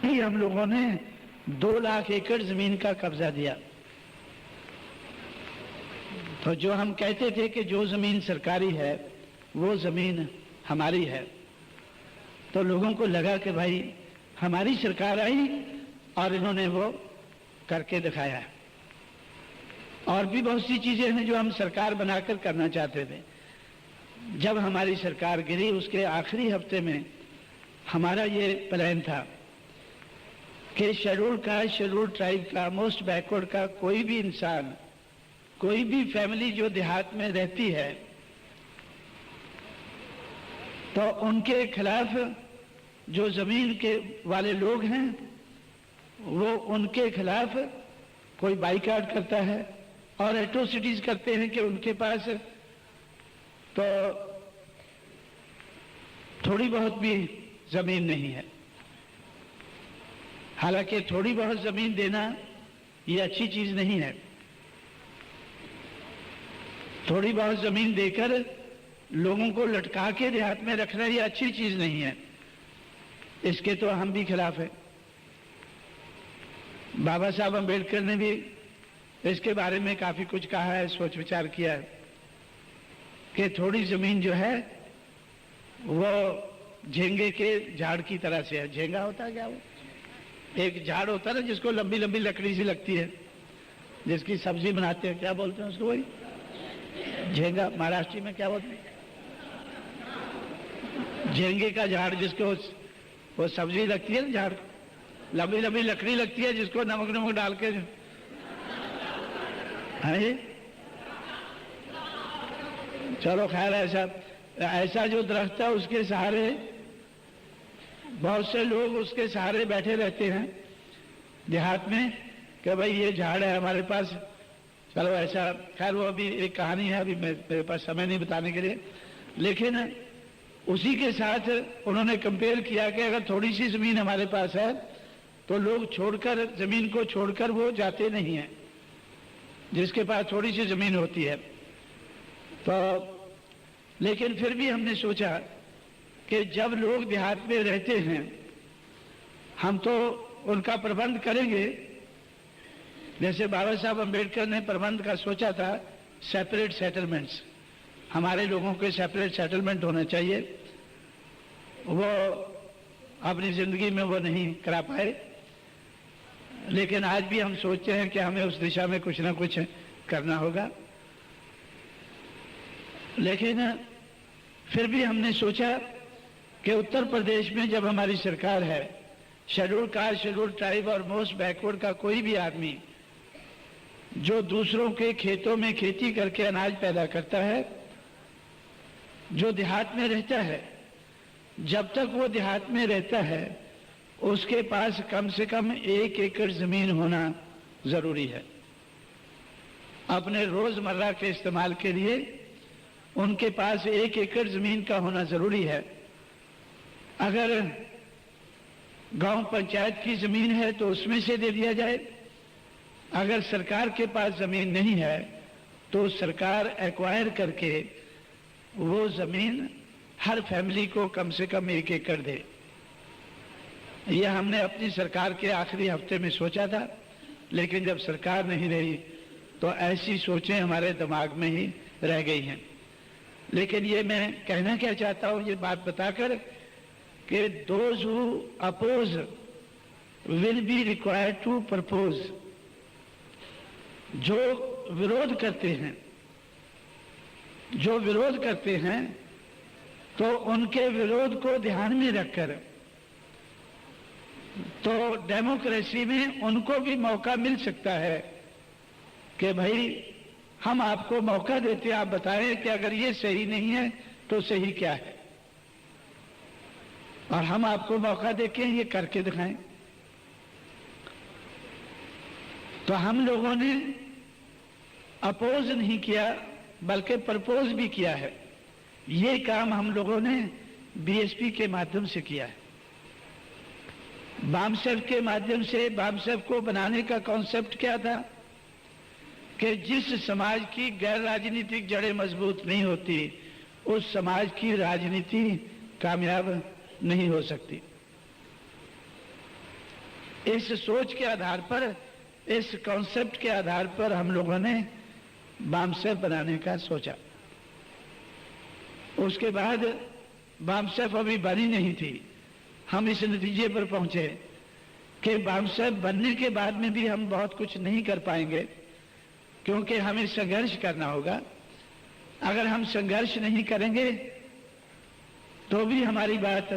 ही हम लोगों ने 2 लाख एकड़ जमीन का कब्जा दिया। तो जो हम कहते थे कि जो जमीन सरकारी है वो जमीन हमारी है, तो लोगों को लगा कि भाई हमारी सरकार आई और इन्होंने वो करके दिखाया है। और भी बहुत सी चीजें हैं जो हम सरकार बनाकर करना चाहते थे। जब हमारी सरकार गिरी उसके आखिरी हफ्ते में हमारा ये प्लान था कि शेड्यूल का, शेड्यूल ट्राइब का, मोस्ट बैकवर्ड का कोई भी इंसान, कोई भी फैमिली जो देहात में रहती है, तो उनके खिलाफ जो जमीन के वाले लोग हैं वो उनके खिलाफ कोई बाइकाट करता है और एट्रोसिटीज करते हैं कि उनके पास तो थोड़ी बहुत भी जमीन नहीं है। हालांकि थोड़ी बहुत जमीन देना ये अच्छी चीज नहीं है। थोड़ी बहुत जमीन देकर लोगों को लटका के देहात में रखना ये अच्छी चीज नहीं है। इसके तो हम भी खिलाफ हैं। बाबा साहब अम्बेडकर ने भी इसके बारे में काफी कुछ कहा है, सोच विचार किया है कि थोड़ी जमीन जो है वो झेंगे के झाड़ की तरह से है। झेंगा होता है क्या? वो एक झाड़ होता है ना जिसको लंबी लंबी लकड़ी सी लगती है, जिसकी सब्जी बनाते हैं, क्या बोलते हैं उसको? वही झेंगा। महाराष्ट्र में क्या बोलते हैं? झेंगे का झाड़, जिसको वो सब्जी लगती है ना, झाड़ लंबी लंबी लकड़ी लगती है जिसको नमक नमक डाल के है। चलो खैर, ऐसा जो दरख्त है उसके सहारे बहुत से लोग उसके सहारे बैठे रहते हैं देहात में कि भाई ये झाड़ है हमारे पास। चलो ऐसा, खैर वो अभी एक कहानी है, अभी मेरे पास समय नहीं बताने के लिए। लेकिन उसी के साथ उन्होंने कंपेयर किया कि अगर थोड़ी सी जमीन हमारे पास है तो लोग छोड़कर, जमीन को छोड़कर वो जाते नहीं हैं जिसके पास थोड़ी सी जमीन होती है। तो लेकिन फिर भी हमने सोचा कि जब लोग देहात में रहते हैं हम तो उनका प्रबंध करेंगे। जैसे बाबा साहब अम्बेडकर ने प्रबंध का सोचा था, सेपरेट सेटलमेंट्स, हमारे लोगों के सेपरेट सेटलमेंट होना चाहिए। वो अपनी जिंदगी में वो नहीं करा पाए, लेकिन आज भी हम सोचते हैं कि हमें उस दिशा में कुछ ना कुछ करना होगा। लेकिन फिर भी हमने सोचा कि उत्तर प्रदेश में जब हमारी सरकार है, शेड्यूल कास्ट, शेड्यूल ट्राइब और मोस्ट बैकवर्ड का कोई भी आदमी जो दूसरों के खेतों में खेती करके अनाज पैदा करता है, जो देहात में रहता है, जब तक वो देहात में रहता है उसके पास कम से कम 1 एकड़ जमीन होना जरूरी है। अपने रोजमर्रा के इस्तेमाल के लिए उनके पास 1 एकड़ जमीन का होना जरूरी है। अगर गांव पंचायत की जमीन है तो उसमें से दे दिया जाए। अगर सरकार के पास जमीन नहीं है तो सरकार एक्वायर करके वो जमीन हर फैमिली को कम से कम 1 एकड़ दे। यह हमने अपनी सरकार के आखिरी हफ्ते में सोचा था, लेकिन जब सरकार नहीं रही तो ऐसी सोचें हमारे दिमाग में ही रह गई हैं। लेकिन ये मैं कहना क्या चाहता हूं, ये बात बताकर कि those who oppose will be required to propose. जो विरोध करते हैं, जो विरोध करते हैं तो उनके विरोध को ध्यान में रखकर तो डेमोक्रेसी में उनको भी मौका मिल सकता है कि भाई हम आपको मौका देते हैं, आप बताएं कि अगर ये सही नहीं है तो सही क्या है, और हम आपको मौका देके ये करके दिखाएं। तो हम लोगों ने अपोज नहीं किया बल्कि प्रपोज भी किया है। ये काम हम लोगों ने बीएसपी के माध्यम से किया है। बामसेफ के माध्यम से, बामसेफ को बनाने का कॉन्सेप्ट क्या था कि जिस समाज की गैर राजनीतिक जड़ें मजबूत नहीं होती उस समाज की राजनीति कामयाब नहीं हो सकती। इस सोच के आधार पर, इस कॉन्सेप्ट के आधार पर हम लोगों ने बामसेफ बनाने का सोचा। उसके बाद बामसेफ अभी बनी नहीं थी। हम इस नतीजे पर पहुंचे कि बामसेफ बनने के बाद में भी हम बहुत कुछ नहीं कर पाएंगे, क्योंकि हमें संघर्ष करना होगा। अगर हम संघर्ष नहीं करेंगे तो भी हमारी बात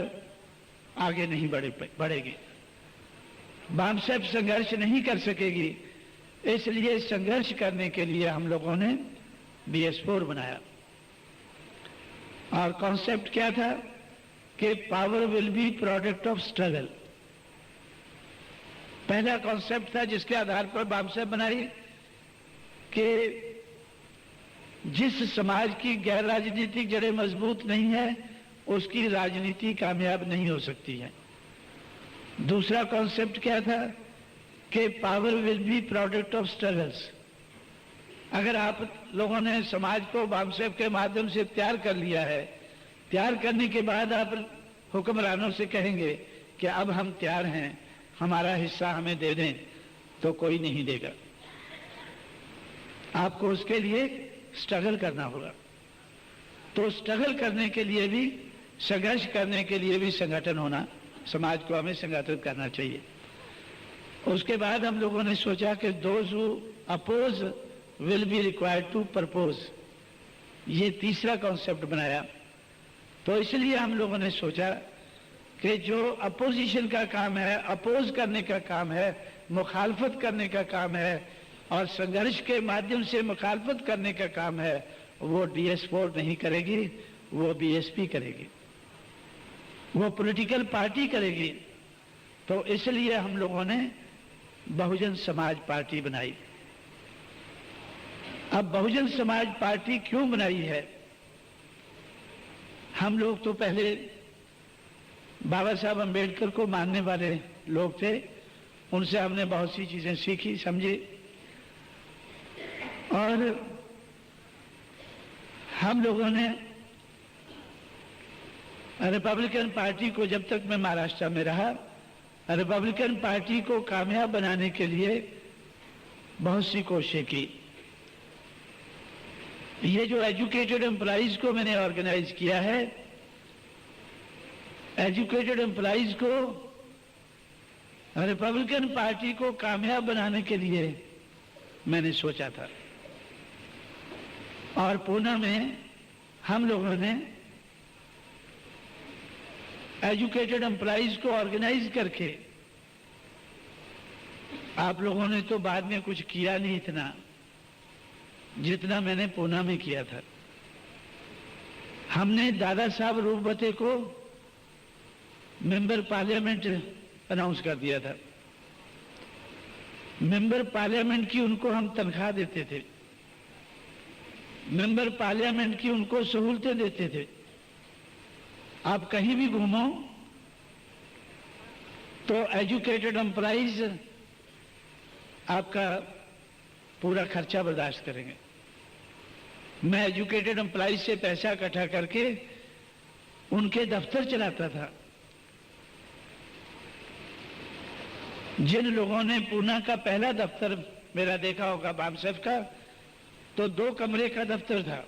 आगे नहीं बढ़ेगी। बामसेफ संघर्ष नहीं कर सकेगी, इसलिए संघर्ष करने के लिए हम लोगों ने BS4 बनाया। और कॉन्सेप्ट क्या था कि power will be product of struggle. पहला कॉन्सेप्ट था जिसके आधार पर बामसेफ बनाई कि जिस समाज की गैर राजनीतिक जड़ें मजबूत नहीं है उसकी राजनीति कामयाब नहीं हो सकती है। दूसरा कॉन्सेप्ट क्या था कि power will be product of struggles. अगर आप लोगों ने समाज को बामसेफ के माध्यम से तैयार कर लिया है, तैयार करने के बाद आप हुक्मरानों से कहेंगे कि अब हम तैयार हैं, हमारा हिस्सा हमें दे दें, तो कोई नहीं देगा। आपको उसके लिए स्ट्रगल करना होगा। तो स्ट्रगल करने के लिए भी, संघर्ष करने के लिए भी संगठन होना, समाज को हमें संगठित करना चाहिए। उसके बाद हम लोगों ने सोचा कि those who oppose will be required to propose. ये तीसरा कॉन्सेप्ट बनाया। तो इसलिए हम लोगों ने सोचा कि जो अपोजिशन का काम है, अपोज करने का काम है, मुखालफत करने का काम है और संघर्ष के माध्यम से मुखालफत करने का काम है, वो DS4 नहीं करेगी, वो BSP करेगी, वो पॉलिटिकल पार्टी करेगी। तो इसलिए हम लोगों ने बहुजन समाज पार्टी बनाई। अब बहुजन समाज पार्टी क्यों बनाई है? हम लोग तो पहले बाबा साहब अम्बेडकर को मानने वाले लोग थे, उनसे हमने बहुत सी चीजें सीखी, समझी, और हम लोगों ने रिपब्लिकन पार्टी को, जब तक मैं महाराष्ट्र में रहा, रिपब्लिकन पार्टी को कामयाब बनाने के लिए बहुत सी कोशिशें की। ये जो एजुकेटेड एम्प्लॉइज को मैंने ऑर्गेनाइज किया है, एजुकेटेड एम्प्लॉइज को रिपब्लिकन पार्टी को कामयाब बनाने के लिए मैंने सोचा था। और पूना में हम लोगों ने एजुकेटेड एम्प्लॉइज को ऑर्गेनाइज करके, आप लोगों ने तो बाद में कुछ किया नहीं इतना जितना मैंने पूना में किया था। हमने दादा साहब रूपवते को मेंबर पार्लियामेंट अनाउंस कर दिया था। मेंबर पार्लियामेंट की उनको हम तनख्वाह देते थे, मेंबर पार्लियामेंट की उनको सहूलतें देते थे। आप कहीं भी घूमो तो एजुकेटेड एम्प्लॉइज आपका पूरा खर्चा बर्दाश्त करेंगे। मैं एजुकेटेड एम्प्लॉइज से पैसा इकट्ठा करके उनके दफ्तर चलाता था। जिन लोगों ने पूना का पहला दफ्तर मेरा देखा होगा बामसेफ का, तो 2 कमरे का दफ्तर था।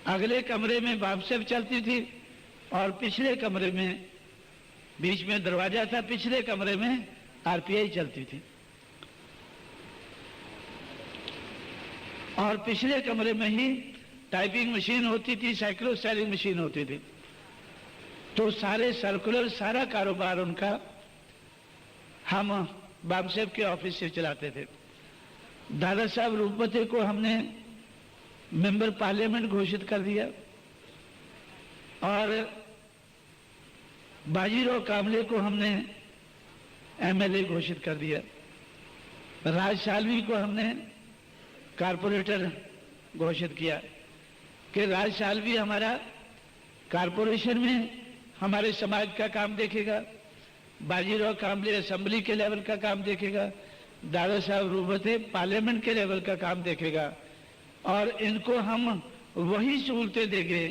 अगले कमरे में बामसेफ चलती थी और पिछले कमरे में, बीच में दरवाजा था, पिछले कमरे में RPI चलती थी। और पिछले कमरे में ही टाइपिंग मशीन होती थी, साइक्लोस्टाइलिंग मशीन होती थी। तो सारे सर्कुलर, सारा कारोबार उनका हम बामसेफ के ऑफिस से चलाते थे। दादा साहब रूपवते को हमने मेंबर पार्लियामेंट घोषित कर दिया और बाजीराव कामले को हमने MLA घोषित कर दिया। राज सालवी को हमने कारपोरेटर घोषित किया कि राज सालवी हमारा कारपोरेशन में हमारे समाज का काम देखेगा, बाजीराव कामले असेंबली के लेवल का काम देखेगा, दादा साहब रूपवते पार्लियामेंट के लेवल का काम देखेगा। और इनको हम वही सहूलतें देंगे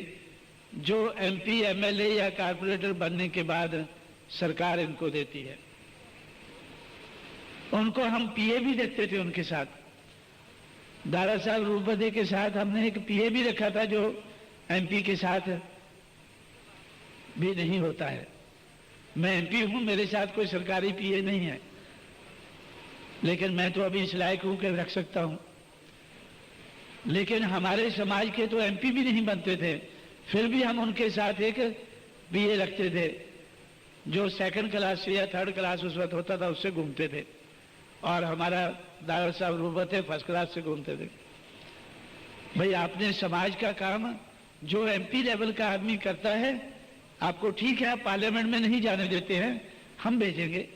जो MP, MLA या कारपोरेटर बनने के बाद सरकार इनको देती है। उनको हम पीए भी रखते थे उनके साथ। दारा साहब रूपदे के साथ हमने एक पीए भी रखा था जो एमपी के साथ भी नहीं होता है। मैं एमपी हूं, मेरे साथ कोई सरकारी पीए नहीं है, लेकिन मैं तो अभी इस लायक हूं कि रख सकता हूं। लेकिन हमारे समाज के तो एमपी भी नहीं बनते थे, फिर भी हम उनके साथ एक पीए रखते थे जो सेकंड क्लास से या थर्ड क्लास उस वक्त होता था उससे घूमते थे, और हमारा दारा साहब रूपते फर्स्ट क्लास से घूमते थे। भाई आपने समाज का काम जो एमपी लेवल का आदमी करता है, आपको ठीक है आप पार्लियामेंट में नहीं जाने देते हैं, हम भेजेंगे,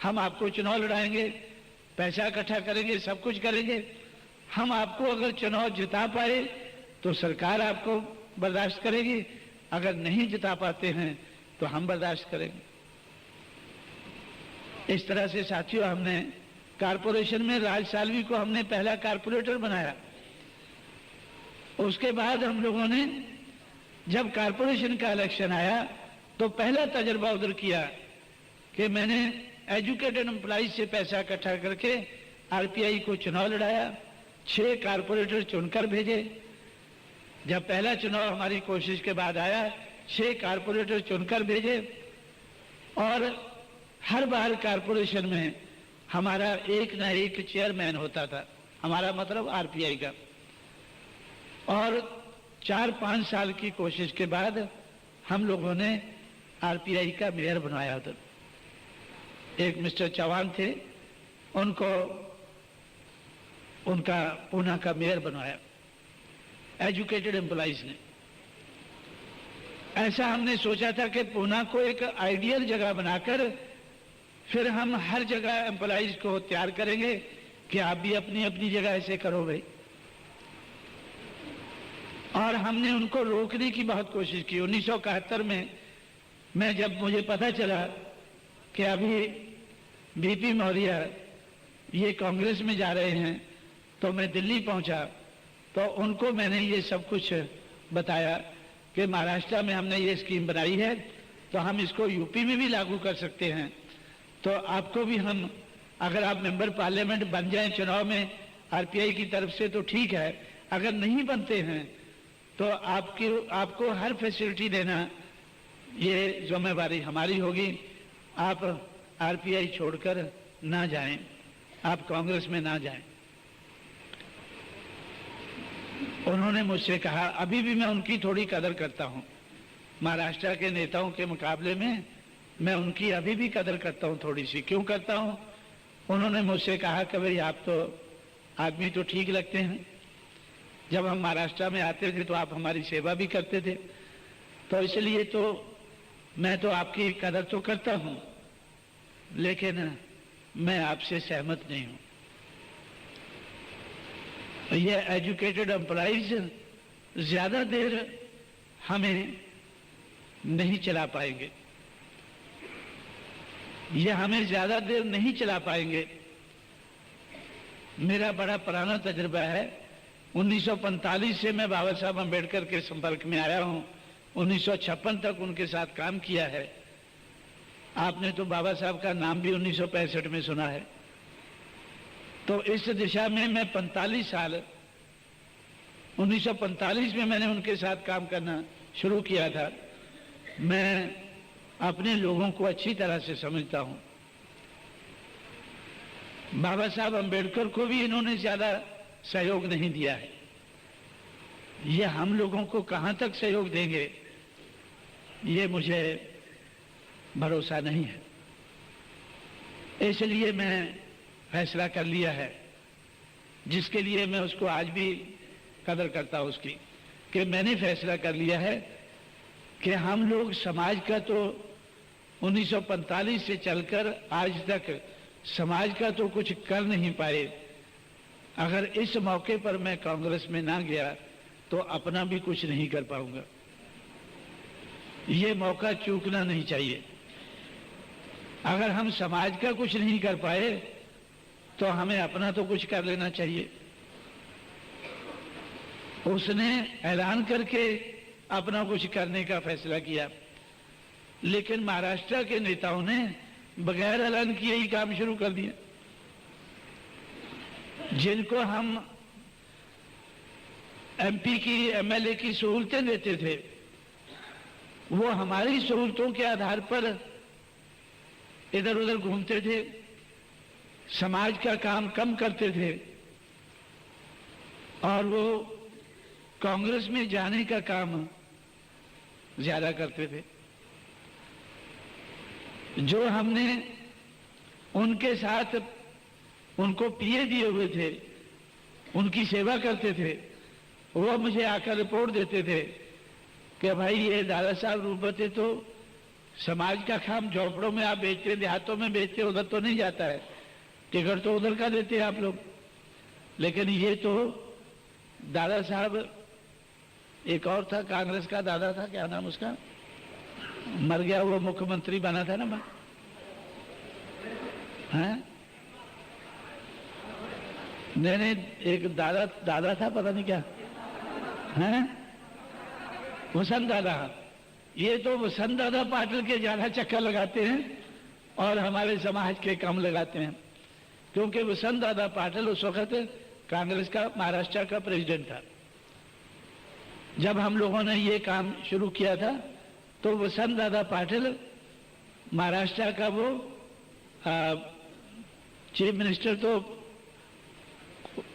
हम आपको चुनाव लड़ाएंगे, पैसा इकट्ठा करेंगे, सब कुछ करेंगे। हम आपको अगर चुनाव जिता पाए तो सरकार आपको बर्दाश्त करेगी, अगर नहीं जिता पाते हैं तो हम बर्दाश्त करेंगे। इस तरह से साथियों हमने कारपोरेशन में राज सालवी को हमने पहला कारपोरेटर बनाया। उसके बाद हम लोगों ने जब कारपोरेशन का इलेक्शन आया तो पहला तजर्बा उधर किया कि मैंने एजुकेटेड एम्प्लॉइज से पैसा इकट्ठा करके आरपीआई को चुनाव लड़ाया, 6 कारपोरेटर चुनकर भेजे। जब पहला चुनाव हमारी कोशिश के बाद आया, 6 कारपोरेटर चुनकर भेजे, और हर बार कारपोरेशन में हमारा एक ना एक चेयरमैन होता था, हमारा मतलब आरपीआई का। और 4-5 साल की कोशिश के बाद हम लोगों ने आरपीआई का मेयर बनवाया उधर। एक मिस्टर चौहान थे, उनको उनका पूना का मेयर बनवाया एजुकेटेड एम्प्लॉइज ने। ऐसा हमने सोचा था कि पूना को एक आइडियल जगह बनाकर फिर हम हर जगह एम्प्लॉइज को तैयार करेंगे कि आप भी अपनी अपनी जगह ऐसे करो भाई। और हमने उनको रोकने की बहुत कोशिश की। 1971 में मैं जब मुझे पता चला कि अभी बीपी मौर्य ये कांग्रेस में जा रहे हैं, तो मैं दिल्ली पहुंचा, तो उनको मैंने ये सब कुछ बताया कि महाराष्ट्र में हमने ये स्कीम बनाई है, तो हम इसको यूपी में भी लागू कर सकते हैं। तो आपको भी हम, अगर आप मेंबर पार्लियामेंट बन जाएं चुनाव में आरपीआई की तरफ से तो ठीक है, अगर नहीं बनते हैं तो आपको हर फैसिलिटी देना ये जिम्मेवारी हमारी होगी। आप आरपीआई छोड़कर ना जाएं, आप कांग्रेस में ना जाएं। उन्होंने मुझसे कहा, अभी भी मैं उनकी थोड़ी कदर करता हूं, महाराष्ट्र के नेताओं के मुकाबले में मैं उनकी अभी भी कदर करता हूं थोड़ी सी। क्यों करता हूं? उन्होंने मुझसे कहा कि भाई आप तो आदमी तो ठीक लगते हैं, जब हम महाराष्ट्र में आते थे तो आप हमारी सेवा भी करते थे, तो इसलिए तो मैं तो आपकी कदर तो करता हूं, लेकिन मैं आपसे सहमत नहीं हूं। ये एजुकेटेड एम्प्लॉइज ज्यादा देर हमें नहीं चला पाएंगे, ये हमें ज्यादा देर नहीं चला पाएंगे। मेरा बड़ा पुराना तजुर्बा है, 1945 से मैं बाबा साहब अम्बेडकर के संपर्क में आया हूं, 1956 तक उनके साथ काम किया है। आपने तो बाबा साहब का नाम भी 1965 में सुना है। तो इस दिशा में मैं 45 साल, 1945 में मैंने उनके साथ काम करना शुरू किया था। मैं अपने लोगों को अच्छी तरह से समझता हूं। बाबा साहब अम्बेडकर को भी इन्होंने ज्यादा सहयोग नहीं दिया है, ये हम लोगों को कहां तक सहयोग देंगे ये मुझे भरोसा नहीं है। इसलिए मैं फैसला कर लिया है, जिसके लिए मैं उसको आज भी कदर करता हूं उसकी, कि मैंने फैसला कर लिया है कि हम लोग समाज का तो 1945 से चलकर आज तक समाज का तो कुछ कर नहीं पाए। अगर इस मौके पर मैं कांग्रेस में ना गया तो अपना भी कुछ नहीं कर पाऊंगा। ये मौका चूकना नहीं चाहिए। अगर हम समाज का कुछ नहीं कर पाए तो हमें अपना तो कुछ कर लेना चाहिए। उसने ऐलान करके अपना कुछ करने का फैसला किया, लेकिन महाराष्ट्र के नेताओं ने बगैर ऐलान किए ही काम शुरू कर दिया। जिनको हम एमपी की एमएलए की सहूलतें देते थे, वो हमारी सहूलतों के आधार पर इधर उधर घूमते थे, समाज का काम कम करते थे और वो कांग्रेस में जाने का काम ज्यादा करते थे। जो हमने उनके साथ उनको पीए दिए हुए थे, उनकी सेवा करते थे, वो मुझे आकर रिपोर्ट देते थे कि भाई ये दादा साहब रूपते तो समाज का काम झोपड़ों में आप बेचते, देहातों में बेचते, उधर तो नहीं जाता है, टिकट तो उधर का देते हैं आप लोग। लेकिन ये तो दादा साहब, एक और था कांग्रेस का दादा था, क्या नाम उसका, मर गया, वो मुख्यमंत्री बना था ना, हैं? नहीं, एक दादा था, पता नहीं क्या हैं, वसंत दादा। ये तो वसंत दादा पाटिल के ज्यादा चक्कर लगाते हैं और हमारे समाज के कम लगाते हैं, क्योंकि वसंत दादा पाटिल उस वक्त कांग्रेस का महाराष्ट्र का प्रेसिडेंट था। जब हम लोगों ने ये काम शुरू किया था तो वसंत दादा पाटिल महाराष्ट्र का वो चीफ मिनिस्टर, तो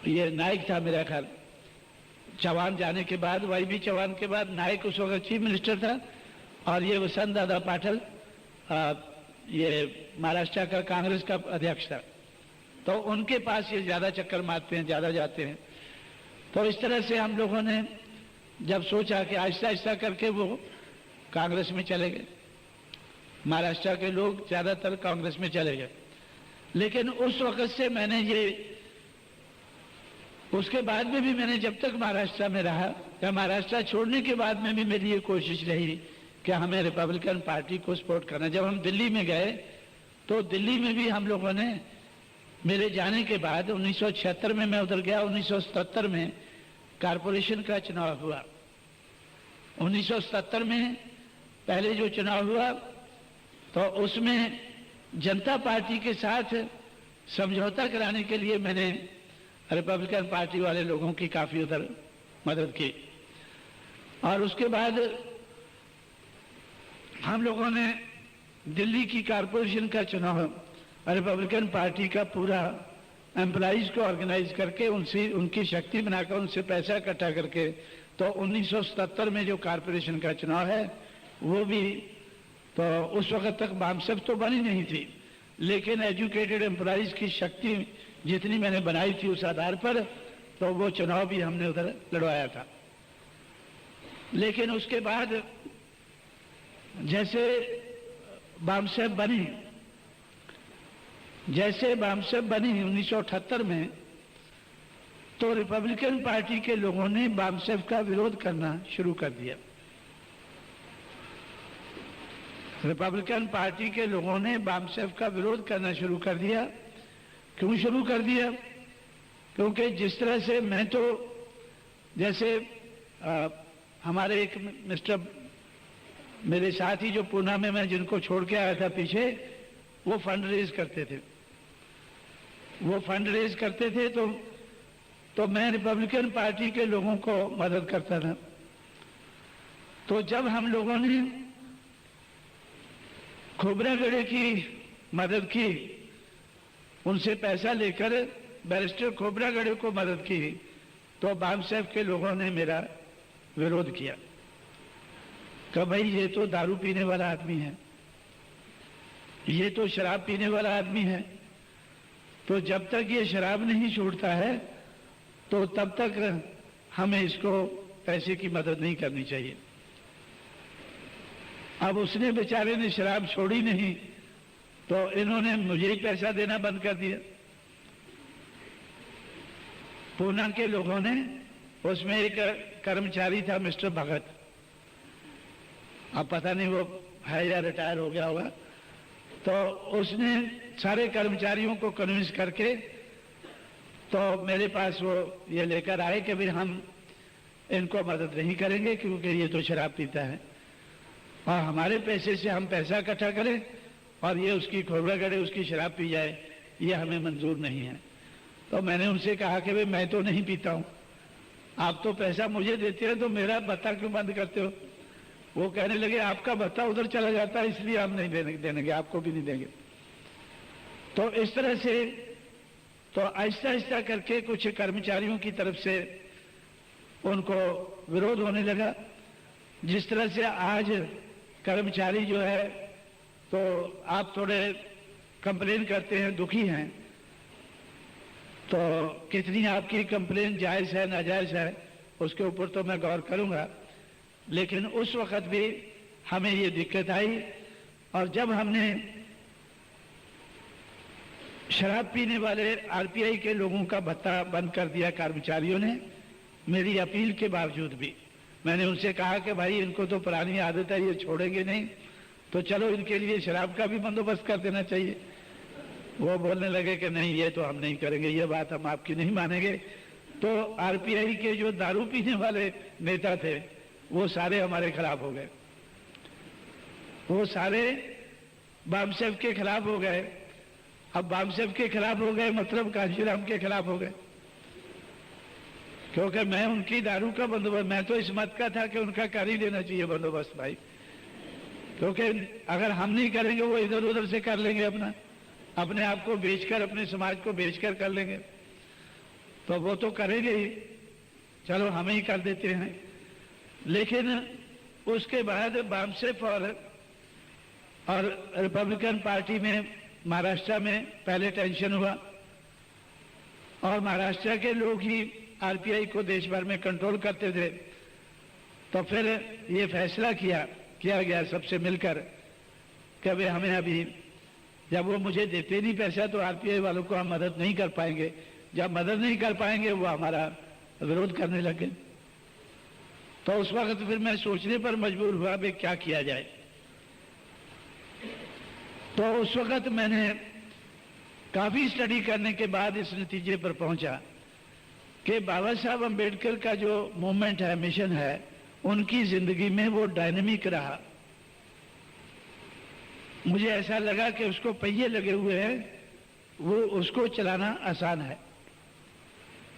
ये नाइक था मेरा ख्याल, चौहान जाने के बाद, वाईबी चौहान के बाद नाइक उस वक्त चीफ मिनिस्टर था और ये वसंत दादा पाटिल ये महाराष्ट्र का कांग्रेस का अध्यक्ष था। तो उनके पास ये ज्यादा चक्कर मारते हैं, ज्यादा जाते हैं। तो इस तरह से हम लोगों ने जब सोचा कि आहिस्ता आहिस्ता करके वो कांग्रेस में चले गए, महाराष्ट्र के लोग ज्यादातर कांग्रेस में चले गए। लेकिन उस वक्त से मैंने ये, उसके बाद में भी मैंने जब तक महाराष्ट्र में रहा, या महाराष्ट्र छोड़ने के बाद में भी मेरी ये कोशिश रही कि हमें रिपब्लिकन पार्टी को सपोर्ट करना। जब हम दिल्ली में गए तो दिल्ली में भी हम लोगों ने, मेरे जाने के बाद 1976 में मैं उधर गया, 1977 में कारपोरेशन का चुनाव हुआ। 1977 में पहले जो चुनाव हुआ तो उसमें जनता पार्टी के साथ समझौता कराने के लिए मैंने रिपब्लिकन पार्टी वाले लोगों की काफी उधर मदद की। और उसके बाद हम लोगों ने दिल्ली की कारपोरेशन का चुनाव रिपब्लिकन पार्टी का पूरा एम्प्लॉइज को ऑर्गेनाइज करके, उनसे उनकी शक्ति बनाकर, उनसे पैसा इकट्ठा करके, तो 1977 में जो कारपोरेशन का चुनाव है वो भी, तो उस वक्त तक बामसेफ तो बनी नहीं थी, लेकिन एजुकेटेड एम्प्लॉइज की शक्ति जितनी मैंने बनाई थी उस आधार पर, तो वो चुनाव भी हमने उधर लड़वाया था। लेकिन उसके बाद जैसे बामसेफ बनी 1978 में, तो रिपब्लिकन पार्टी के लोगों ने बामसेफ का विरोध करना शुरू कर दिया। रिपब्लिकन पार्टी के लोगों ने बामसेफ का विरोध करना शुरू कर दिया। क्यों शुरू कर दिया? क्योंकि जिस तरह से मैं तो, जैसे हमारे एक मिस्टर, मेरे साथी जो पूना में मैं जिनको छोड़ के आया था पीछे, वो फंड रेज करते थे, तो मैं रिपब्लिकन पार्टी के लोगों को मदद करता था। तो जब हम लोगों ने खोबरागढ़े की मदद की, उनसे पैसा लेकर बैरिस्टर खोबरागढ़े को मदद की, तो बामसेफ के लोगों ने मेरा विरोध किया कि भाई ये तो दारू पीने वाला आदमी है, ये तो शराब पीने वाला आदमी है, तो जब तक ये शराब नहीं छोड़ता है तो तब तक हमें इसको पैसे की मदद नहीं करनी चाहिए। अब उसने बेचारे ने शराब छोड़ी नहीं, तो इन्होंने मुझे ही पैसा देना बंद कर दिया। पूना के लोगों ने, उसमें एक कर्मचारी था मिस्टर भगत, अब पता नहीं वो है या रिटायर हो गया होगा, तो उसने सारे कर्मचारियों को कन्विंस करके तो मेरे पास वो ये लेकर आए कि भाई हम इनको मदद नहीं करेंगे क्योंकि ये तो शराब पीता है, और हमारे पैसे से हम पैसा इकट्ठा करें और ये उसकी खोबरागढ़े उसकी शराब पी जाए, ये हमें मंजूर नहीं है। तो मैंने उनसे कहा कि भाई मैं तो नहीं पीता हूँ, आप तो पैसा मुझे देते हैं, तो मेरा भत्ता क्यों बंद करते हो? वो कहने लगे आपका भत्ता उधर चला जाता है इसलिए हम नहीं देंगे, आपको भी नहीं देंगे। तो इस तरह से तो आहिस्ता आहिस्ता करके कुछ कर्मचारियों की तरफ से उनको विरोध होने लगा। जिस तरह से आज कर्मचारी जो है तो आप थोड़े कंप्लेन करते हैं, दुखी हैं, तो कितनी आपकी कंप्लेन जायज़ है नाजायज़ है उसके ऊपर तो मैं गौर करूंगा, लेकिन उस वक़्त भी हमें ये दिक्कत आई। और जब हमने शराब पीने वाले आरपीआई के लोगों का भत्ता बंद कर दिया कर्मचारियों ने, मेरी अपील के बावजूद भी मैंने उनसे कहा कि भाई इनको तो पुरानी आदत है, ये छोड़ेंगे नहीं, तो चलो इनके लिए शराब का भी बंदोबस्त कर देना चाहिए। वो बोलने लगे कि नहीं ये तो हम नहीं करेंगे, ये बात हम आपकी नहीं मानेंगे। तो आरपीआई के जो दारू पीने वाले नेता थे वो सारे हमारे खिलाफ हो गए, वो सारे बामसेफ के खिलाफ हो गए। अब बामसेफ के खिलाफ हो गए मतलब कांशीराम के खिलाफ हो गए, क्योंकि मैं उनकी दारू का बंदोबस्त, मैं तो इस मत का था कि उनका कर ही देना चाहिए बंदोबस्त भाई, क्योंकि अगर हम नहीं करेंगे वो इधर उधर से कर लेंगे, अपने आप को बेचकर, अपने समाज को बेचकर कर लेंगे, तो वो तो करेंगे ही, चलो हम ही कर देते हैं। लेकिन उसके बाद बामसेफ और रिपब्लिकन पार्टी में महाराष्ट्र में पहले टेंशन हुआ, और महाराष्ट्र के लोग ही आरपीआई को देश भर में कंट्रोल करते थे। तो फिर ये फैसला किया गया सबसे मिलकर कि भाई हमें अभी, जब वो मुझे देते नहीं पैसा तो आरपीआई वालों को हम मदद नहीं कर पाएंगे, जब मदद नहीं कर पाएंगे वो हमारा विरोध करने लगे। तो उस वक्त फिर मैं सोचने पर मजबूर हुआ भाई क्या किया जाए। तो उस वक्त मैंने काफी स्टडी करने के बाद इस नतीजे पर पहुंचा कि बाबा साहब अम्बेडकर का जो मूवमेंट है, मिशन है, उनकी जिंदगी में वो डायनेमिक रहा। मुझे ऐसा लगा कि उसको पहिए लगे हुए हैं, वो उसको चलाना आसान है।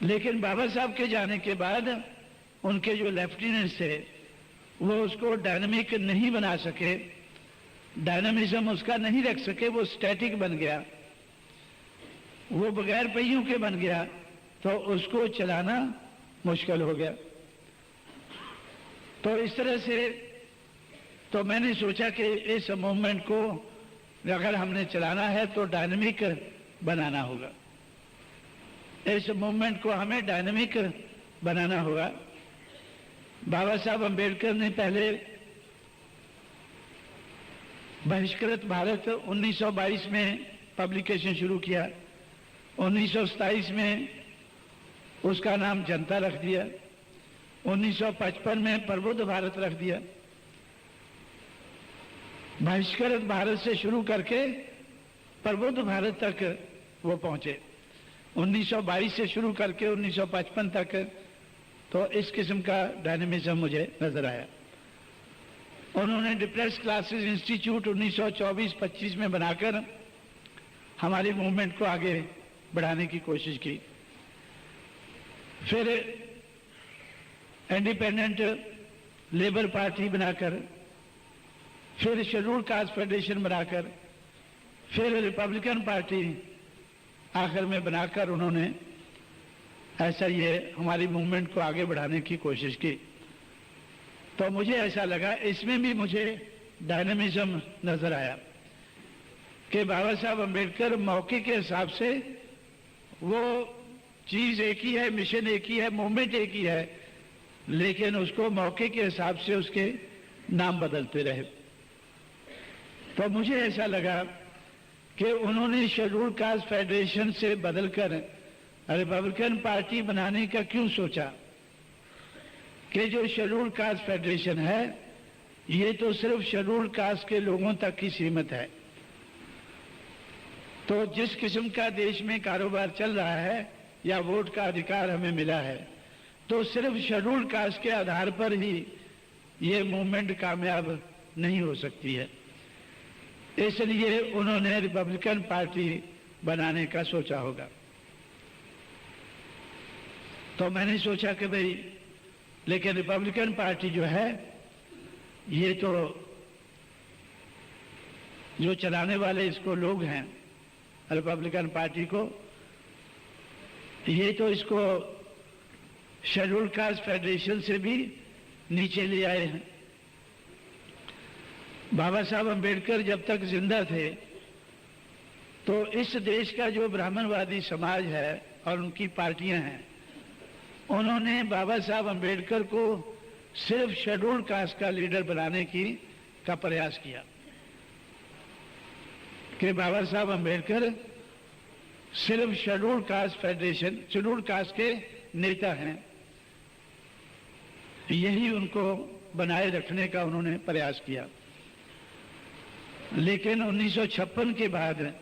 लेकिन बाबा साहब के जाने के बाद उनके जो लेफ्टिनेंट्स थे वो उसको डायनेमिक नहीं बना सके, डायनामिज्म उसका नहीं रख सके, वो स्टैटिक बन गया, वो बगैर पहियों के बन गया, तो उसको चलाना मुश्किल हो गया। तो इस तरह से तो मैंने सोचा कि इस मूवमेंट को अगर हमने चलाना है तो डायनेमिक बनाना होगा, इस मूवमेंट को हमें डायनेमिक बनाना होगा। बाबा साहब अम्बेडकर ने पहले बहिष्कृत भारत 1922 में पब्लिकेशन शुरू किया, 1927 में उसका नाम जनता रख दिया, 1955 में प्रबुद्ध भारत रख दिया। बहिष्कृत भारत से शुरू करके प्रबुद्ध भारत तक वो पहुंचे, 1922 से शुरू करके 1955 तक। तो इस किस्म का डायनेमिज्म मुझे नजर आया। उन्होंने डिप्रेस क्लासेस इंस्टीट्यूट 1924-25 में बनाकर हमारी मूवमेंट को आगे बढ़ाने की कोशिश की। फिर इंडिपेंडेंट लेबर पार्टी बनाकर, फिर शेड्यूल्ड कास्ट फेडरेशन बनाकर, फिर रिपब्लिकन पार्टी आखिर में बनाकर उन्होंने ऐसा ये हमारी मूवमेंट को आगे बढ़ाने की कोशिश की। तो मुझे ऐसा लगा इसमें भी मुझे डायनेमिज्म नजर आया कि बाबा साहब अम्बेडकर मौके के हिसाब से, वो चीज एक ही है, मिशन एक ही है, मूवमेंट एक ही है, लेकिन उसको मौके के हिसाब से उसके नाम बदलते रहे। तो मुझे ऐसा लगा कि उन्होंने शेड्यूल्ड कास्ट फेडरेशन से बदलकर रिपब्लिकन पार्टी बनाने का क्यों सोचा कि जो शेड्यूल्ड कास्ट फेडरेशन है ये तो सिर्फ शेड्यूल्ड कास्ट के लोगों तक ही सीमित है। तो जिस किस्म का देश में कारोबार चल रहा है या वोट का अधिकार हमें मिला है, तो सिर्फ शेड्यूल्ड कास्ट के आधार पर ही ये मूवमेंट कामयाब नहीं हो सकती है। इसलिए उन्होंने रिपब्लिकन पार्टी बनाने का सोचा होगा। तो मैंने सोचा कि भाई लेकिन रिपब्लिकन पार्टी जो है ये तो जो चलाने वाले इसको लोग हैं रिपब्लिकन पार्टी को, ये तो इसको शेड्यूल कास्ट फेडरेशन से भी नीचे ले आए हैं। बाबा साहब अंबेडकर जब तक जिंदा थे तो इस देश का जो ब्राह्मणवादी समाज है और उनकी पार्टियां हैं, उन्होंने बाबा साहब अंबेडकर को सिर्फ शेड्यूल कास्ट का लीडर बनाने का प्रयास किया कि बाबा साहब अंबेडकर सिर्फ schedule caste federation, schedule caste के नेता हैं, यही उनको बनाए रखने का उन्होंने प्रयास किया। लेकिन 1956 के बाद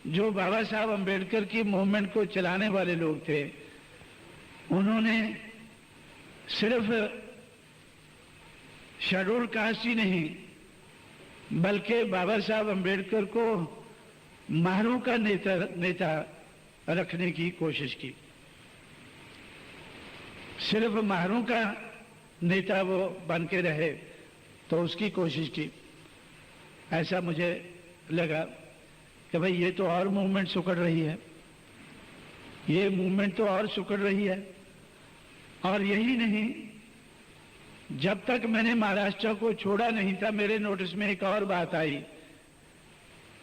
जो बाबा साहब अंबेडकर की मूवमेंट को चलाने वाले लोग थे, उन्होंने सिर्फ शेड्यूल कास्ट ही नहीं बल्कि बाबा साहब अंबेडकर को महारों का नेता रखने की कोशिश की। सिर्फ महारों का नेता वो बन के रहे तो उसकी कोशिश की। ऐसा मुझे लगा कि भाई ये तो और मूवमेंट सुकड़ रही है, ये मूवमेंट तो और सुकड़ रही है। और यही नहीं, जब तक मैंने महाराष्ट्र को छोड़ा नहीं था मेरे नोटिस में एक और बात आई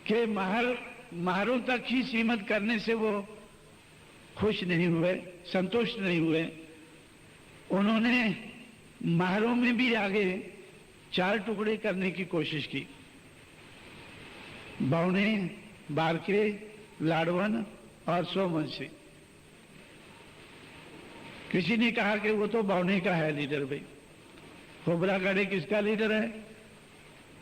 कि महारों तक ही सीमित करने से वो खुश नहीं हुए, संतुष्ट नहीं हुए। उन्होंने महारों में भी आगे 4 टुकड़े करने की कोशिश की, बावने, बारके, लाडवन और सोमवंशी। किसी ने कहा कि वो तो बावने का है लीडर। भाई खोबरागढ़े किसका लीडर है?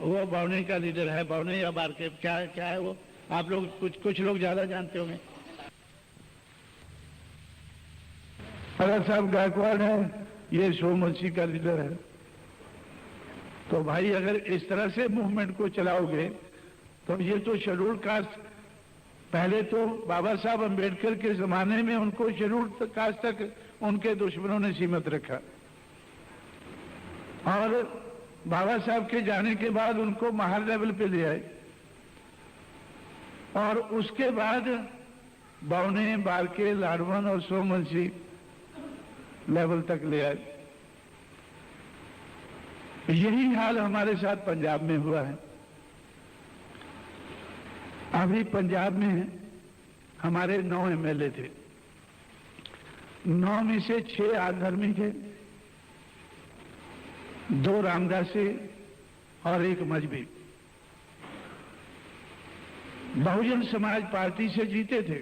वो बावने का लीडर है। बावने या बारके क्या है वो? आप लोग कुछ लोग ज्यादा जानते होंगे। अगर साहब गायकवाड़ है, ये सोमवंशी का लीडर है। तो भाई अगर इस तरह से मूवमेंट को चलाओगे तो ये तो शेड्यूल कास्ट, पहले तो बाबा साहब अंबेडकर के जमाने में उनको शेड्यूल कास्ट तक उनके दुश्मनों ने सीमित रखा और बाबा साहब के जाने के बाद उनको महार लेवल पे ले आए और उसके बाद बावने, बारके, लाडवन और सोमवंशी लेवल तक ले आए। यही हाल हमारे साथ पंजाब में हुआ है। अभी पंजाब में हमारे 9 एमएलए थे, 9 में से 6 आधर्मी थे, 2 रामदासी और 1 मजहबी। बहुजन समाज पार्टी से जीते थे,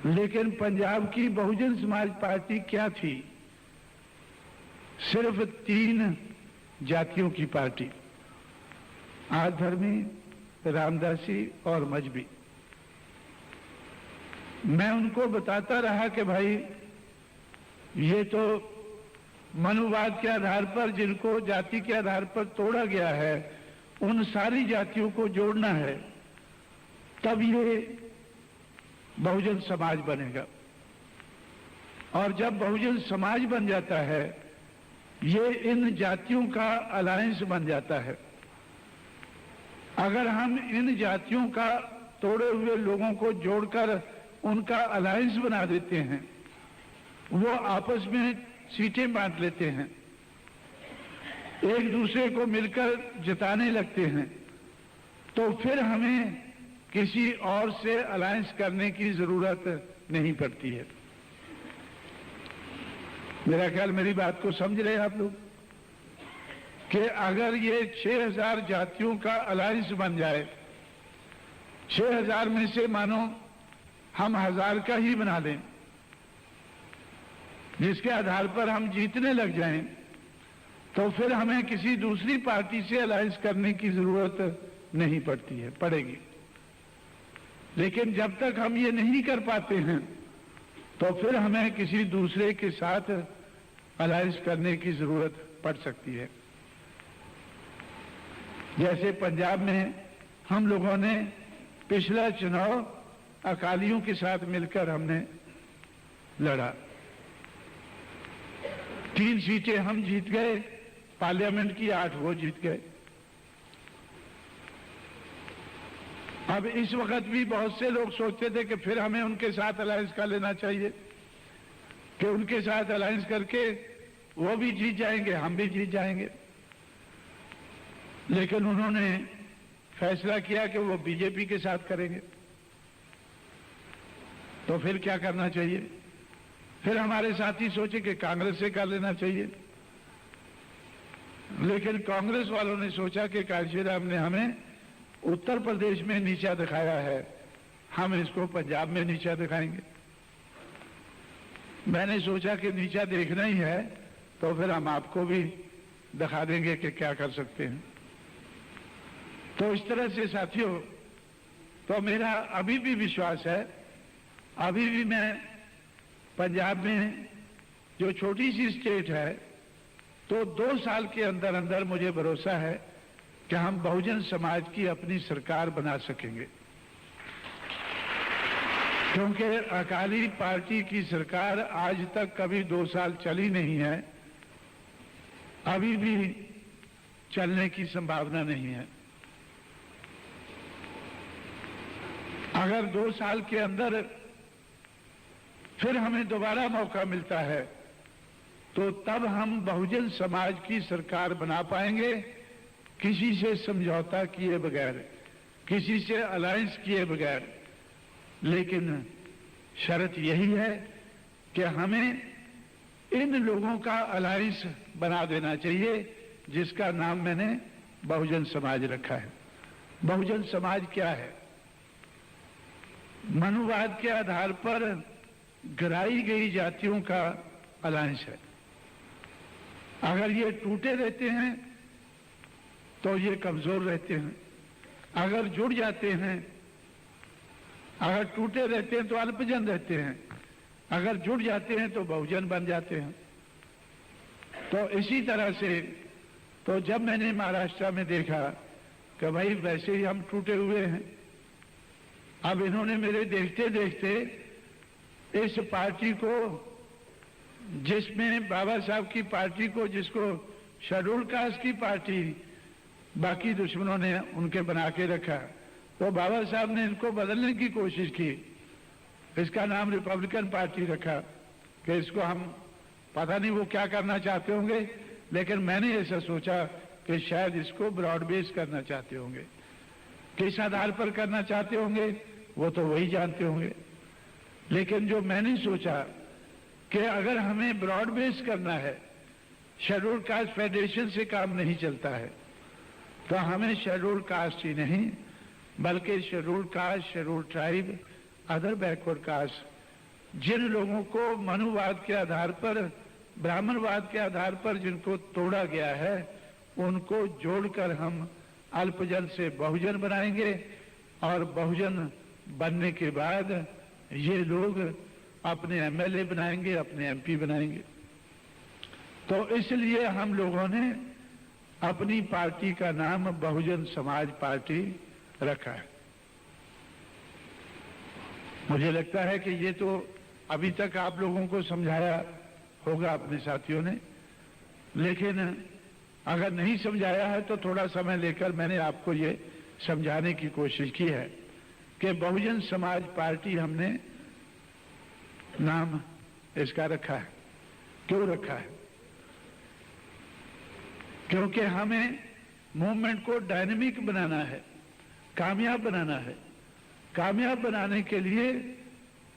लेकिन पंजाब की बहुजन समाज पार्टी क्या थी? सिर्फ 3 जातियों की पार्टी, आधर्मी, रामदासी और मजहबी। मैं उनको बताता रहा कि भाई ये तो मनुवाद के आधार पर, जिनको जाति के आधार पर तोड़ा गया है, उन सारी जातियों को जोड़ना है, तब ये बहुजन समाज बनेगा। और जब बहुजन समाज बन जाता है, ये इन जातियों का अलायंस बन जाता है। अगर हम इन जातियों का तोड़े हुए लोगों को जोड़कर उनका अलायंस बना देते हैं, वो आपस में सीटें बांट लेते हैं, एक दूसरे को मिलकर जिताने लगते हैं, तो फिर हमें किसी और से अलायंस करने की जरूरत नहीं पड़ती है। मेरा ख्याल मेरी बात को समझ रहे हैं आप लोग कि अगर ये 6000 जातियों का अलायंस बन जाए, 6000 में से मानो हम 1000 का ही बना दें, जिसके आधार पर हम जीतने लग जाएं, तो फिर हमें किसी दूसरी पार्टी से अलायंस करने की जरूरत नहीं पड़ती है, पड़ेगी। लेकिन जब तक हम ये नहीं कर पाते हैं, तो फिर हमें किसी दूसरे के साथ अलायंस करने की जरूरत पड़ सकती है। जैसे पंजाब में हम लोगों ने पिछला चुनाव अकालियों के साथ मिलकर हमने लड़ा। 3 सीटें हम जीत गए, पार्लियामेंट की 8 वो जीत गए। अब इस वक्त भी बहुत से लोग सोचते थे कि फिर हमें उनके साथ अलायंस कर लेना चाहिए, कि उनके साथ अलायंस करके वो भी जीत जाएंगे, हम भी जीत जाएंगे। लेकिन उन्होंने फैसला किया कि वो बीजेपी के साथ करेंगे। तो फिर क्या करना चाहिए? फिर हमारे साथी सोचे कि कांग्रेस से कर लेना चाहिए। लेकिन कांग्रेस वालों ने सोचा कि कांशीराम ने हमें उत्तर प्रदेश में नीचा दिखाया है, हम इसको पंजाब में नीचा दिखाएंगे। मैंने सोचा कि नीचा देखना ही है तो फिर हम आपको भी दिखा देंगे कि क्या कर सकते हैं। तो इस तरह से साथियों, तो मेरा अभी भी विश्वास है, अभी भी मैं पंजाब में जो छोटी सी स्टेट है, तो 2 साल के अंदर अंदर मुझे भरोसा है कि हम बहुजन समाज की अपनी सरकार बना सकेंगे। क्योंकि अकाली पार्टी की सरकार आज तक कभी 2 साल चली नहीं है, अभी भी चलने की संभावना नहीं है। अगर 2 साल के अंदर फिर हमें दोबारा मौका मिलता है तो तब हम बहुजन समाज की सरकार बना पाएंगे, किसी से समझौता किए बगैर, किसी से अलायंस किए बगैर। लेकिन शर्त यही है कि हमें इन लोगों का अलायंस बना देना चाहिए जिसका नाम मैंने बहुजन समाज रखा है। बहुजन समाज क्या है? मनुवाद के आधार पर गिराई गई जातियों का अलायंस है। अगर ये टूटे रहते हैं तो ये कमजोर रहते हैं, अगर जुड़ जाते हैं, अगर टूटे रहते हैं तो अल्पजन रहते हैं, अगर जुड़ जाते हैं तो बहुजन बन जाते हैं। तो इसी तरह से तो जब मैंने महाराष्ट्र में देखा कि भाई वैसे ही हम टूटे हुए हैं, अब इन्होंने मेरे देखते देखते इस पार्टी को, जिसमें बाबा साहब की पार्टी को, जिसको शेड्यूल कास्ट की पार्टी बाकी दुश्मनों ने उनके बना के रखा, तो बाबा साहब ने इनको बदलने की कोशिश की। इसका नाम रिपब्लिकन पार्टी रखा कि इसको हम, पता नहीं वो क्या करना चाहते होंगे, लेकिन मैंने ऐसा सोचा कि शायद इसको ब्रॉड बेस करना चाहते होंगे। किस आधार पर करना चाहते होंगे वो तो वही जानते होंगे। लेकिन जो मैंने सोचा कि अगर हमें ब्रॉड बेस करना है, शेड्यूल कास्ट फेडरेशन से काम नहीं चलता है, तो हमें शेड्यूल कास्ट ही नहीं बल्कि schedule caste, schedule tribe, other backward caste, जिन लोगों को मनुवाद के आधार पर, ब्राह्मणवाद के आधार पर जिनको तोड़ा गया है, उनको जोड़कर हम अल्पजन से बहुजन बनाएंगे और बहुजन बनने के बाद ये लोग अपने एमएलए बनाएंगे, अपने एमपी बनाएंगे। तो इसलिए हम लोगों ने अपनी पार्टी का नाम बहुजन समाज पार्टी रखा है। मुझे लगता है कि ये तो अभी तक आप लोगों को समझाया होगा अपने साथियों ने, लेकिन अगर नहीं समझाया है तो थोड़ा समय लेकर मैंने आपको ये समझाने की कोशिश की है कि बहुजन समाज पार्टी हमने नाम इसका रखा है। क्यों रखा है? क्योंकि हमें मूवमेंट को डायनेमिक बनाना है, कामयाब बनाना है। कामयाब बनाने के लिए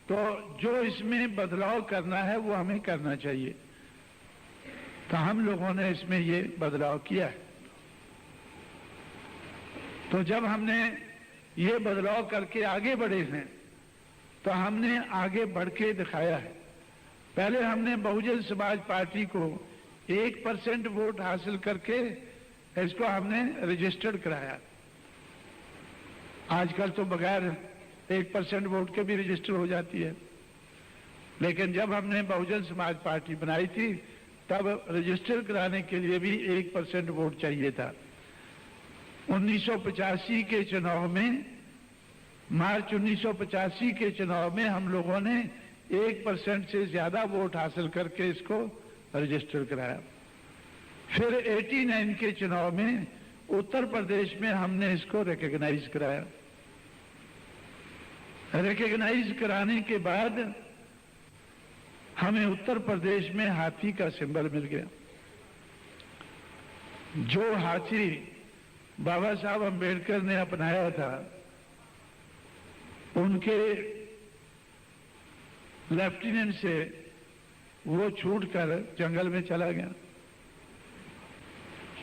तो जो इसमें बदलाव करना है वो हमें करना चाहिए। तो हम लोगों ने इसमें ये बदलाव किया है। तो जब हमने ये बदलाव करके आगे बढ़े हैं तो हमने आगे बढ़ के दिखाया है। पहले हमने बहुजन समाज पार्टी को 1% वोट हासिल करके इसको हमने रजिस्टर्ड कराया। आजकल तो बगैर 1% वोट के भी रजिस्टर हो जाती है, लेकिन जब हमने बहुजन समाज पार्टी बनाई थी तब रजिस्टर कराने के लिए भी 1% वोट चाहिए था। 1985 के चुनाव में, मार्च 1985 के चुनाव में हम लोगों ने 1% से ज्यादा वोट हासिल करके इसको रजिस्टर कराया। फिर 89 के चुनाव में उत्तर प्रदेश में हमने इसको रिकॉग्नाइज कराया। रिकॉग्नाइज कराने के बाद हमें उत्तर प्रदेश में हाथी का सिंबल मिल गया। जो हाथी बाबा साहब अंबेडकर ने अपनाया था, उनके लेफ्टिनेंट से वो छूटकर जंगल में चला गया।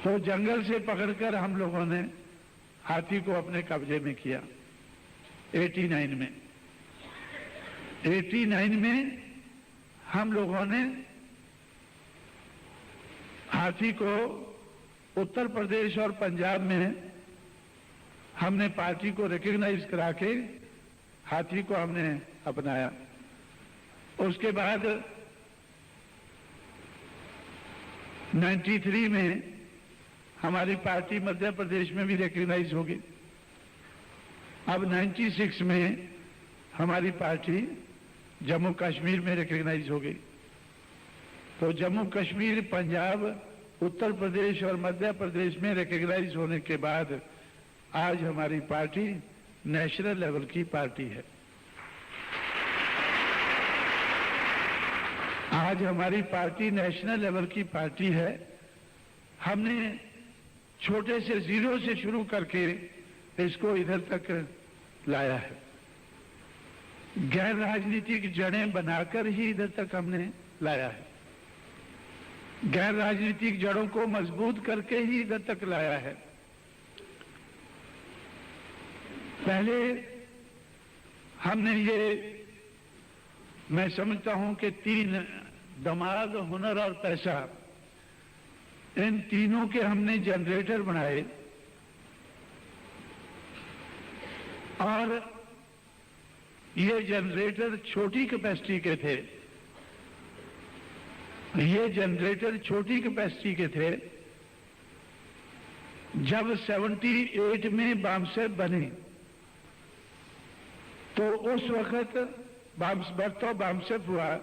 तो जंगल से पकड़कर हम लोगों ने हाथी को अपने कब्जे में किया। 89 में 89 में हम लोगों ने हाथी को उत्तर प्रदेश और पंजाब में हमने पार्टी को रिकॉग्नाइज करा के हाथी को हमने अपनाया। उसके बाद 93 में हमारी पार्टी मध्य प्रदेश में भी रिकॉग्नाइज होगी। अब 96 में हमारी पार्टी जम्मू कश्मीर में रिकॉग्नाइज हो गई। तो जम्मू कश्मीर, पंजाब, उत्तर प्रदेश और मध्य प्रदेश में रिकॉग्नाइज होने के बाद आज हमारी पार्टी नेशनल लेवल की पार्टी है। आज हमारी पार्टी नेशनल लेवल की पार्टी है। हमने छोटे से जीरो से शुरू करके इसको इधर तक लाया है। गैर राजनीतिक जड़ें बनाकर ही इधर तक हमने लाया है। गैर राजनीतिक जड़ों को मजबूत करके ही इधर तक लाया है। पहले हमने ये, मैं समझता हूं कि 3 दिमाग, हुनर और पैसा, इन तीनों के हमने जनरेटर बनाए और ये जनरेटर छोटी कैपेसिटी के थे। ये जनरेटर छोटी कैपेसिटी के थे। जब 78 में बामसेफ बने तो उस वक्त बर्तो बामसेफ हुआ।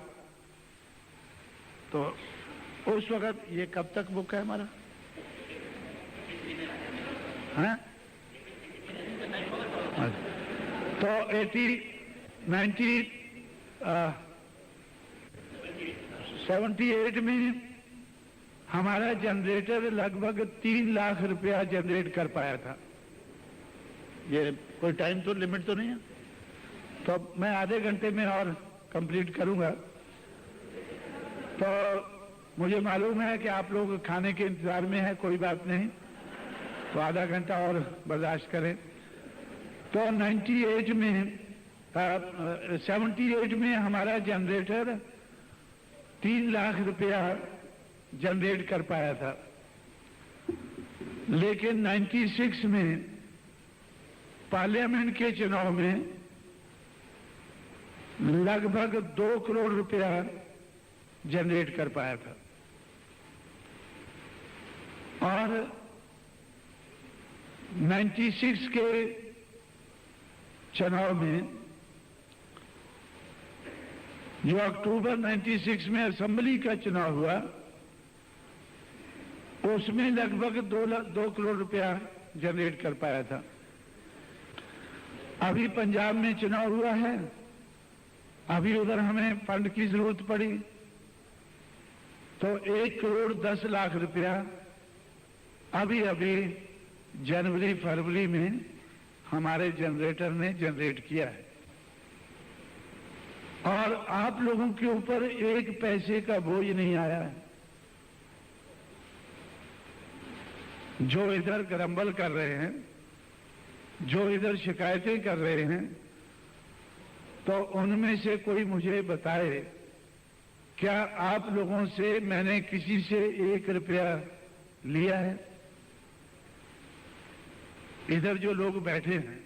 तो उस वक्त, ये कब तक बुक है हमारा? हाँ? तो 78 में हमारा जनरेटर लगभग 3 लाख रुपया जनरेट कर पाया था। ये कोई टाइम तो लिमिट तो नहीं है, तो मैं आधे घंटे में और कंप्लीट करूंगा। तो मुझे मालूम है कि आप लोग खाने के इंतजार में हैं, कोई बात नहीं, तो आधा घंटा और बर्दाश्त करें। तो 78 में हमारा जनरेटर 3 लाख रुपया जनरेट कर पाया था। लेकिन 96 में पार्लियामेंट के चुनाव में लगभग 2 करोड़ रुपया जनरेट कर पाया था। और 96 के चुनाव में, जो अक्टूबर 96 में असेंबली का चुनाव हुआ, उसमें लगभग 2 करोड़ रुपया जनरेट कर पाया था। अभी पंजाब में चुनाव हुआ है, अभी उधर हमें फंड की जरूरत पड़ी तो 1 करोड़ 10 लाख रुपया अभी जनवरी फरवरी में हमारे जनरेटर ने जनरेट किया है। और आप लोगों के ऊपर 1 पैसे का बोझ नहीं आया है। जो इधर गरम्बल कर रहे हैं, जो इधर शिकायतें कर रहे हैं, तो उनमें से कोई मुझे बताए, क्या आप लोगों से मैंने किसी से 1 रुपया लिया है? इधर जो लोग बैठे हैं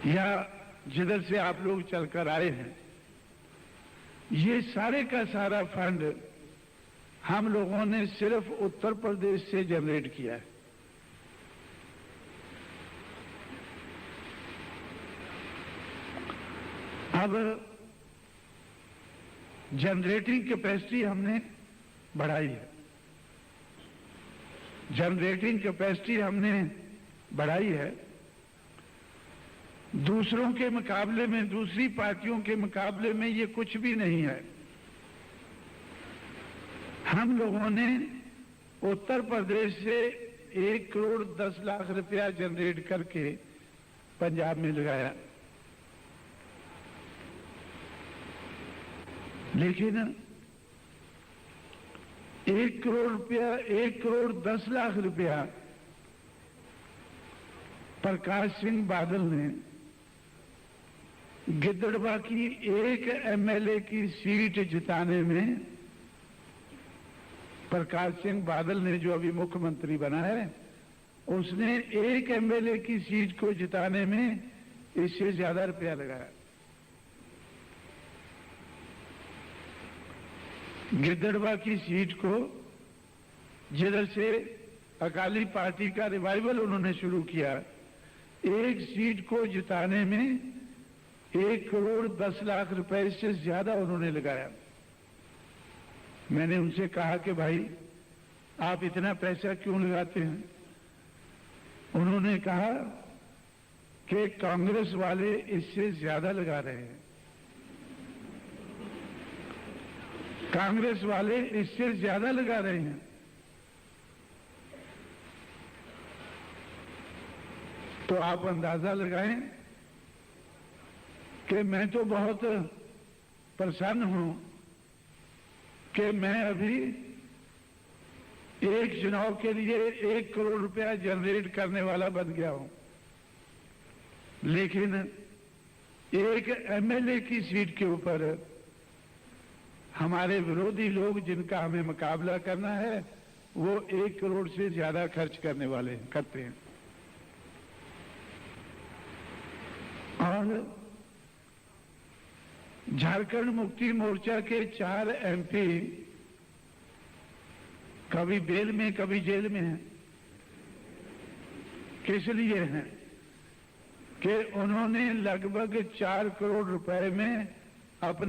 या जिधर से आप लोग चलकर आए हैं, ये सारे का सारा फंड हम लोगों ने सिर्फ उत्तर प्रदेश से जनरेट किया है। अब जनरेटिंग कैपेसिटी हमने बढ़ाई है, जनरेटिंग कैपेसिटी हमने बढ़ाई है। दूसरों के मुकाबले में, दूसरी पार्टियों के मुकाबले में ये कुछ भी नहीं है। हम लोगों ने उत्तर प्रदेश से 1 करोड़ 10 लाख रुपया जनरेट करके पंजाब में लगाया, लेकिन 1 करोड़ 10 लाख रुपया प्रकाश सिंह बादल ने गिद्दड़वा की एक एमएलए की सीट जिताने में, प्रकाश सिंह बादल ने जो अभी मुख्यमंत्री बना है, उसने एक एमएलए की सीट को जिताने में इससे ज्यादा रुपया लगाया। गिद्दड़वा की सीट को, जिधर से अकाली पार्टी का रिवाइवल उन्होंने शुरू किया, एक सीट को जिताने में 1 करोड़ 10 लाख रुपए से ज्यादा उन्होंने लगाया। मैंने उनसे कहा कि भाई आप इतना पैसा क्यों लगाते हैं? उन्होंने कहा कि कांग्रेस वाले इससे ज्यादा लगा रहे हैं, कांग्रेस वाले इससे ज्यादा लगा रहे हैं। तो आप अंदाजा लगाएं कि मैं तो बहुत प्रसन्न हूं कि मैं अभी एक चुनाव के लिए 1 करोड़ रुपया जनरेट करने वाला बन गया हूं, लेकिन एक एमएलए की सीट के ऊपर हमारे विरोधी लोग, जिनका हमें मुकाबला करना है, वो 1 करोड़ से ज्यादा खर्च करते हैं। और झारखंड मुक्ति मोर्चा के 4 एमपी कभी बेल में कभी जेल में हैं। किस लिए हैं? कि उन्होंने लगभग 4 करोड़ रुपए में अपने